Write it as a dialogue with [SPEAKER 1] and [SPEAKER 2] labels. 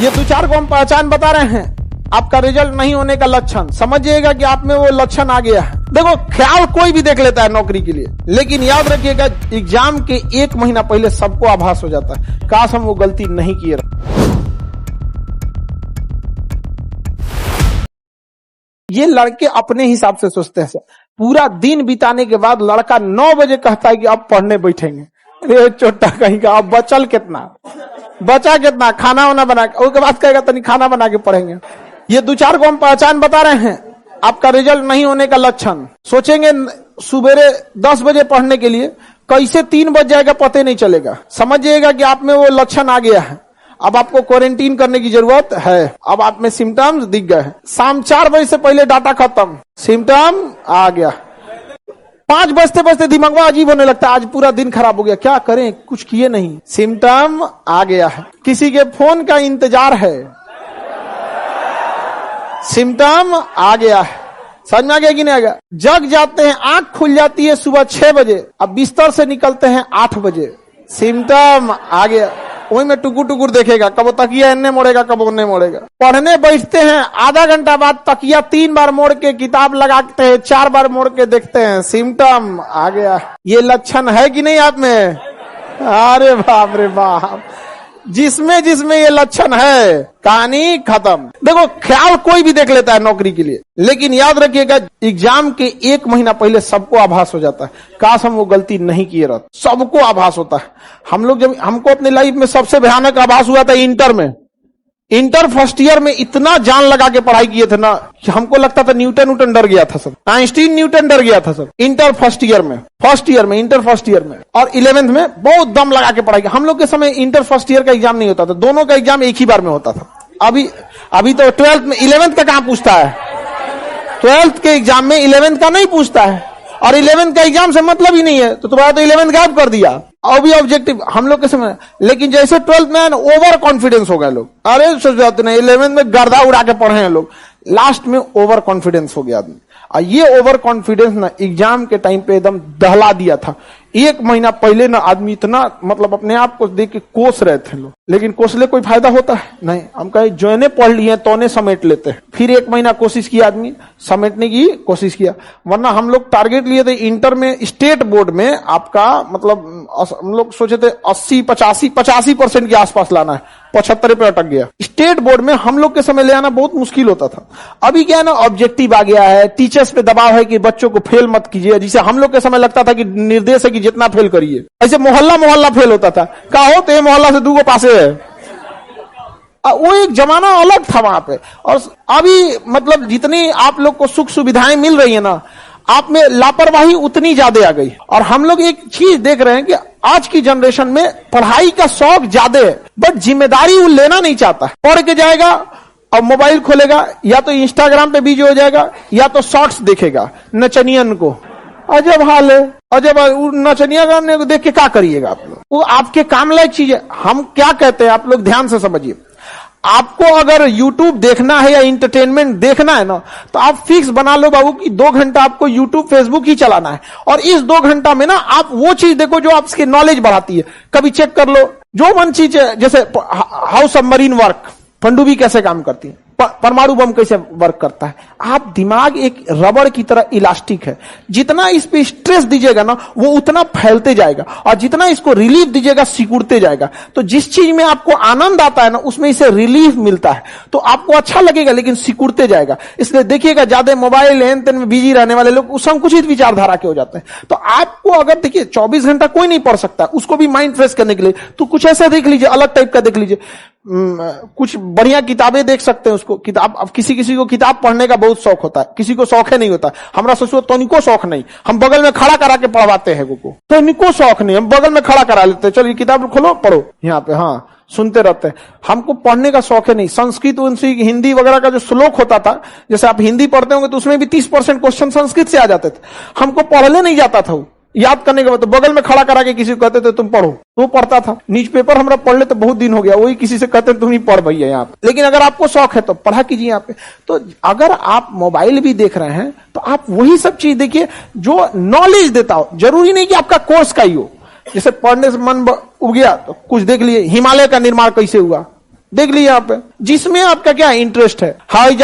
[SPEAKER 1] ये दो चार को हम पहचान बता रहे हैं। आपका रिजल्ट नहीं होने का लक्षण समझिएगा कि आप में वो लक्षण आ गया है। देखो, ख्याल कोई भी देख लेता है नौकरी के लिए, लेकिन याद रखिएगा एग्जाम के 1 महीना पहले सबको आभास हो जाता है, काश हम वो गलती नहीं किए। ये लड़के अपने हिसाब से सोचते हैं। पूरा दिन बिताने के बाद लड़का 9 बजे कहता है कि अब पढ़ने बैठेंगे। अरे छोटा कहीं का, अब बचा कितना खाना वाना बना के, उसके बाद कहेगा तनी खाना बना के पढ़ेंगे। ये दो चार को हम पहचान बता रहे हैं। आपका रिजल्ट नहीं होने का लक्षण सोचेंगे सुबेरे 10 बजे पढ़ने के लिए, कैसे 3 बज जाएगा पता नहीं चलेगा। समझिएगा कि आप में वो लक्षण आ गया है। अब आपको क्वारंटीन करने की जरूरत है। अब आप में सिम्टम्स दिख गए हैं। शाम 4 बजे से पहले डाटा खत्म, सिम्टम आ गया। 5 बजते बजते दिमाग में अजीब होने लगता है, आज पूरा दिन खराब हो गया, क्या करें, कुछ किए नहीं, सिम्टम आ गया है। किसी के फोन का इंतजार है, सिम्टम आ गया है। समझ में आ गया कि नहीं आ गया? जग जाते हैं, आंख खुल जाती है सुबह 6 बजे, अब बिस्तर से निकलते हैं 8 बजे, सिम्टम आ गया। वही में टुकुर टुकुर देखेगा, कब तकिया इन्ने मोड़ेगा, कब उन्ने मोड़ेगा। पढ़ने बैठते हैं, आधा घंटा बाद तकिया 3 बार मोड़ के किताब लगाते हैं, 4 बार मोड़ के देखते हैं, सिम्टम आ गया। ये लक्षण है कि नहीं आप में? अरे बाप रे बाप, जिसमें ये लक्षण है कहानी खत्म। देखो, ख्याल कोई भी देख लेता है नौकरी के लिए, लेकिन याद रखिएगा एग्जाम के 1 महीना पहले सबको आभास हो जाता है, काश हम वो गलती नहीं किए रहते। सबको आभास होता है। हम लोग जब, हमको अपने लाइफ में सबसे भयानक आभास हुआ था इंटर में। इंटर फर्स्ट ईयर में इतना जान लगा के पढ़ाई किए थे ना कि हमको लगता था न्यूटन डर गया था सब, आइंस्टीन न्यूटन डर गया था सब। इंटर फर्स्ट ईयर में इंटर फर्स्ट ईयर में और 11th में बहुत दम लगा के पढ़ाई किया। हम लोग के समय इंटर फर्स्ट ईयर का एग्जाम नहीं होता था, दोनों का एग्जाम एक ही बार में होता था। अभी तो 12th में 11th का कहां पूछता है? 12th के एग्जाम में 11th का नहीं पूछता है, और 11th का एग्जाम से मतलब ही नहीं है, तो तुम्हारा तो 11th गायब कर दिया। और भी ऑब्जेक्टिव हम लोग के समय, लेकिन जैसे 12th में ओवर कॉन्फिडेंस हो गए लोग। अरे सोच जाते नहीं, 11th में गर्दा उड़ा के पढ़े हैं लोग, लास्ट में ओवर कॉन्फिडेंस हो गया आदमी। और ये ओवर कॉन्फिडेंस ना एग्जाम के टाइम पे एकदम दहला दिया था। 1 महीना पहले ना आदमी इतना मतलब अपने आप को देख के कोस रहे थे लोग, लेकिन कोसले कोई फायदा होता है नहीं। हम कहे जो ने पढ़ लिए तो ने समेट लेते हैं। फिर 1 महीना कोशिश किया आदमी, समेटने की कोशिश किया। वरना हम लोग टारगेट लिए थे इंटर में, स्टेट बोर्ड में आपका मतलब हम लोग सोचे थे 80-85% के आसपास लाना है, 75 पे अटक गया। स्टेट बोर्ड में हम लोग के समय ले आना बहुत मुश्किल होता था। अभी क्या है ना, ऑब्जेक्टिव आ गया है, टीचर्स पे दबाव है कि बच्चों को फेल मत कीजिए। जिसे हम लोग के समय लगता था कि निर्देश है कि जितना फेल करिए, ऐसे मोहल्ला फेल होता था। कहा हो तो ये मोहल्ला से 2 पासे है। वो एक जमाना अलग था वहां पे। और अभी मतलब जितनी आप लोग को सुख सुविधाएं मिल रही है ना, आप में लापरवाही उतनी ज्यादा आ गई। और हम लोग एक चीज देख रहे हैं कि आज की जनरेशन में पढ़ाई का शौक ज्यादा है, बट जिम्मेदारी वो लेना नहीं चाहता। पढ़ के जाएगा और मोबाइल खोलेगा, या तो इंस्टाग्राम पे बिजी हो जाएगा, या तो शॉर्ट्स देखेगा नचनियन को। अजब हाल है, अजब। नचनिया गाने को देख के क्या करिएगा आप लोग? वो आपके काम लायक चीज है। हम क्या कहते हैं, आप लोग ध्यान से समझिए। आपको अगर YouTube देखना है या इंटरटेनमेंट देखना है ना, तो आप फिक्स बना लो बाबू कि 2 घंटा आपको YouTube Facebook ही चलाना है। और इस 2 घंटा में ना आप वो चीज देखो जो आपकी नॉलेज बढ़ाती है। कभी चेक कर लो जो मन चीज है, जैसे हाउ सबमरीन वर्क, पनडुब्बी कैसे काम करती है, परमाणु बम कैसे वर्क करता है। आप दिमाग एक रबड़ की तरह इलास्टिक है, जितना इस पे स्ट्रेस दीजिएगा ना वो उतना फैलते जाएगा, और जितना इसको रिलीफ दीजिएगा सिकुड़ते जाएगा। तो जिस चीज में आपको आनंद आता है ना, उसमें इसे रिलीफ मिलता है, तो आपको अच्छा लगेगा, लेकिन सिकुड़ते जाएगा। इसलिए देखिएगा ज्यादा मोबाइल लेन देन में बिजी रहने वाले लोग संकुचित विचारधारा के हो जाते हैं। तो आपको अगर देखिए 24 घंटा कोई नहीं पढ़ सकता, उसको भी माइंड फ्रेश करने के लिए तो कुछ ऐसा देख लीजिए, अलग टाइप का देख लीजिए। कुछ बढ़िया किताबें देख सकते हैं उसको। किताब, अब किसी को किताब पढ़ने का बहुत शौक होता है, किसी को शौक है नहीं होता। हमरा सोचो तनिको शौक नहीं, हम बगल में खड़ा करा के पढ़वाते हैं को। तनिको शौक नहीं, हम बगल में खड़ा करा लेते हैं, चलिए किताब खोलो पढ़ो यहाँ पे, हाँ सुनते रहते हैं। हमको पढ़ने का शौक है नहीं। संस्कृत हिंदी वगैरह का जो श्लोक होता था, जैसे आप हिंदी पढ़ते होंगे तो उसमें भी 30% क्वेश्चन संस्कृत से आ जाते थे। हमको पढ़ने नहीं जाता था, याद करने के बाद तो बगल में खड़ा करा के किसी को कहते थे तुम पढ़ो, तो पढ़ता था। न्यूज पेपर हमरा पढ़ ले तो बहुत दिन हो गया, वही किसी से कहते तुम नहीं पढ़ भैया यहाँ पे। लेकिन अगर आपको शौक है तो पढ़ा कीजिए यहाँ पे। तो अगर आप मोबाइल भी देख रहे हैं तो आप वही सब चीज देखिए जो नॉलेज देता हो। जरूरी नहीं कि आपका कोर्स का ही हो। जैसे पढ़ने से मन उब गया तो कुछ देख लिए, हिमालय का निर्माण कैसे हुआ, देख लीजिए यहाँ पे, जिसमें आपका क्या इंटरेस्ट है, हवाई जहाज